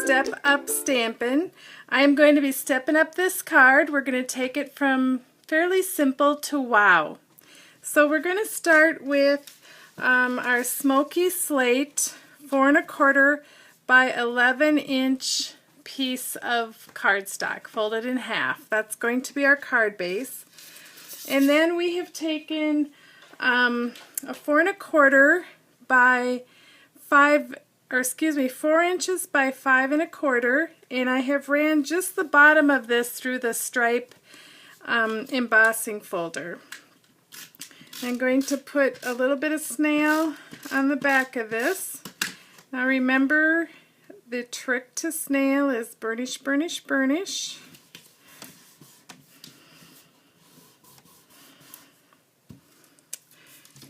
Step Up Stampin'. I am going to be stepping up this card. We're going to take it from fairly simple to wow. So we're going to start with our Smoky Slate 4 1/4 by 11-inch piece of cardstock folded in half. That's going to be our card base. And then we have taken a 4 1/4 by 4 inches by 5 1/4, and I have ran just the bottom of this through the stripe embossing folder. I'm going to put a little bit of snail on the back of this. Now remember, the trick to snail is burnish, burnish, burnish.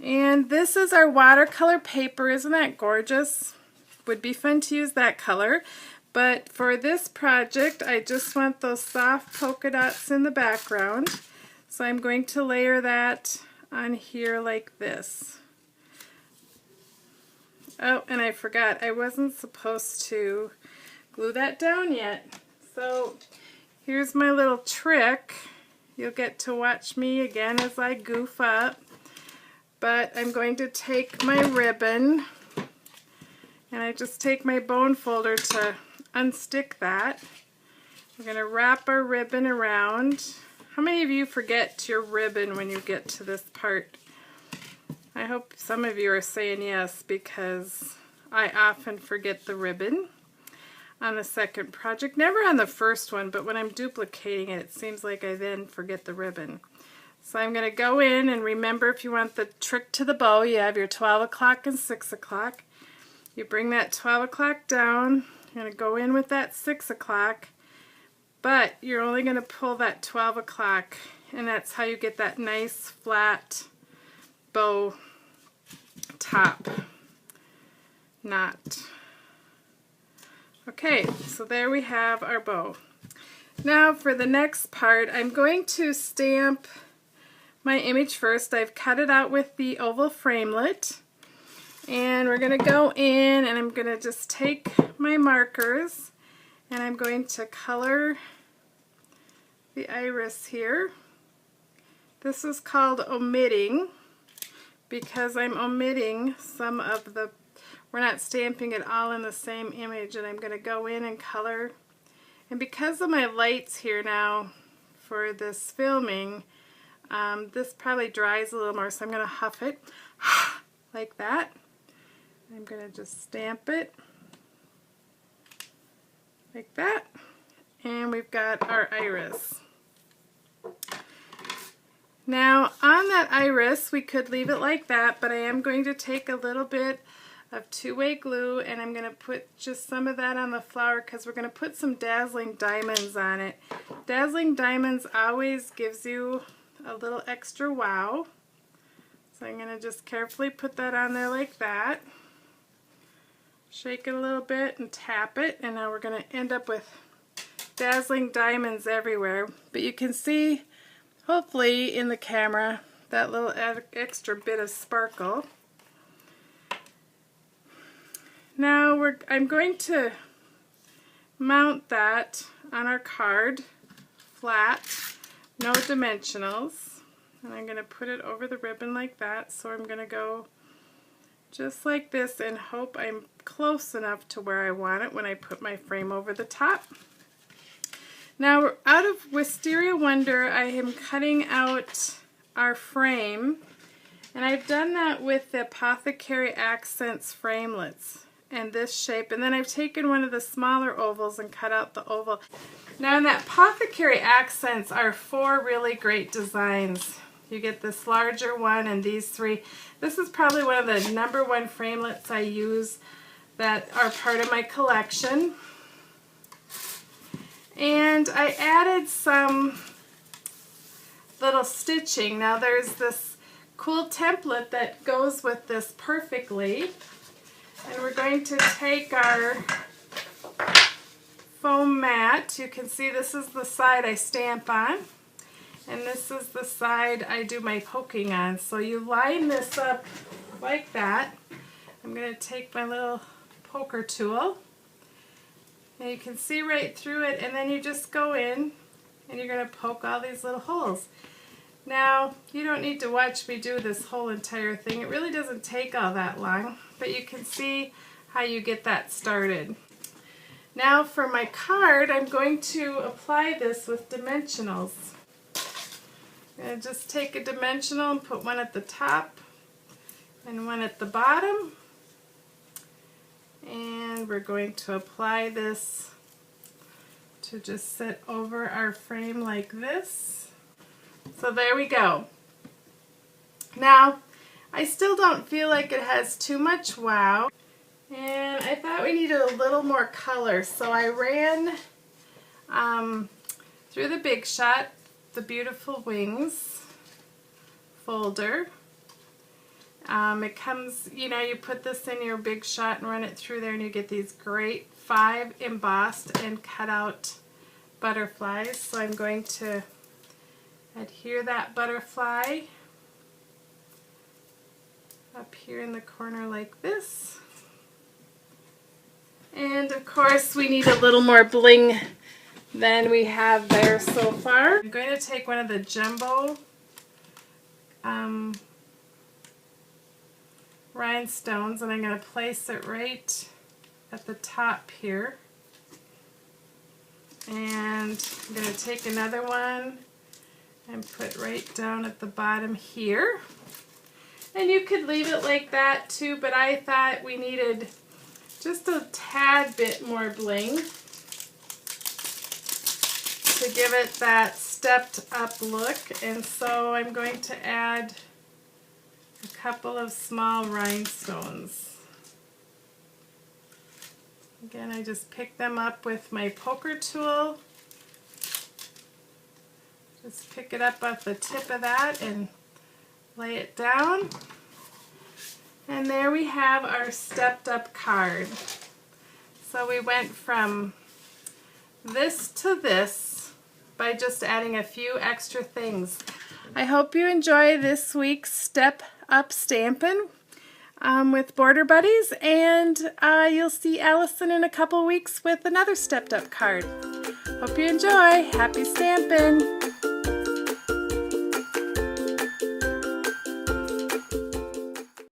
And this is our watercolor paper. Isn't that gorgeous? Would be fun to use that color, but for this project I just want those soft polka dots in the background, so I'm going to layer that on here like this. Oh, and I forgot, I wasn't supposed to glue that down yet, so here's my little trick. You'll get to watch me again as I goof up, but I'm going to take my ribbon and I just take my bone folder to unstick that. We're going to wrap our ribbon around. How many of you forget your ribbon when you get to this part? I hope some of you are saying yes, because I often forget the ribbon on the second project. Never on the first one, but when I'm duplicating it, it seems like I then forget the ribbon. So I'm going to go in, and remember, if you want the trick to the bow, you have your 12 o'clock and 6 o'clock. You bring that 12 o'clock down, you're going to go in with that 6 o'clock, but you're only going to pull that 12 o'clock, and that's how you get that nice flat bow top knot. Okay, so there we have our bow. Now for the next part, I'm going to stamp my image first. I've cut it out with the oval framelit. And we're going to go in, and I'm going to just take my markers, and I'm going to color the iris here. This is called omitting, because I'm omitting some of the, we're not stamping it all in the same image, and I'm going to go in and color. And because of my lights here now for this filming, this probably dries a little more, so I'm going to huff it like that. I'm going to just stamp it like that, and we've got our iris. Now on that iris, we could leave it like that, but I am going to take a little bit of two-way glue, and I'm going to put just some of that on the flower, because we're going to put some dazzling diamonds on it. Dazzling diamonds always gives you a little extra wow. So I'm going to just carefully put that on there like that. Shake it a little bit and tap it, and now we're going to end up with dazzling diamonds everywhere. But you can see, hopefully in the camera, that little extra bit of sparkle. Now I'm going to mount that on our card, flat, no dimensionals. And I'm going to put it over the ribbon like that. So I'm going to go just like this and hope I'm close enough to where I want it when I put my frame over the top. Now, out of Wisteria Wonder, I am cutting out our frame, and I've done that with the Apothecary Accents framelits and this shape, and then I've taken one of the smaller ovals and cut out the oval. Now in that Apothecary Accents are 4 really great designs. You get this larger one and these 3. This is probably one of the #1 framelits I use that are part of my collection. And I added some little stitching. Now there's this cool template that goes with this perfectly. And we're going to take our foam mat. You can see this is the side I stamp on, and this is the side I do my poking on. So you line this up like that. I'm going to take my little poker tool And you can see right through it, and then you just go in and you're going to poke all these little holes. Now, you don't need to watch me do this whole entire thing. It really doesn't take all that long, but you can see how you get that started. Now for my card, I'm going to apply this with dimensionals. I'm going to just take a dimensional and put one at the top and one at the bottom. And we're going to apply this to just sit over our frame like this. So there we go. Now, I still don't feel like it has too much wow. And I thought we needed a little more color, so I ran through the Big Shot, the Beautiful Wings folder. It comes, you know, you put this in your Big Shot and run it through there and you get these great 5 embossed and cut out butterflies. So I'm going to adhere that butterfly up here in the corner like this. And of course we need a little more bling than we have there so far. I'm going to take one of the jumbo rhinestones and I'm going to place it right at the top here. And I'm going to take another one and put right down at the bottom here. And you could leave it like that too, but I thought we needed just a tad bit more bling to give it that stepped up look. And so I'm going to add a couple of small rhinestones. Again, I just pick them up with my poker tool. Just pick it up off the tip of that and lay it down. And there we have our stepped up card. So we went from this to this by just adding a few extra things. I hope you enjoy this week's Step Up Stampin' with Border Buddies, and you'll see Allison in a couple weeks with another stepped up card. Hope you enjoy. Happy stampin'!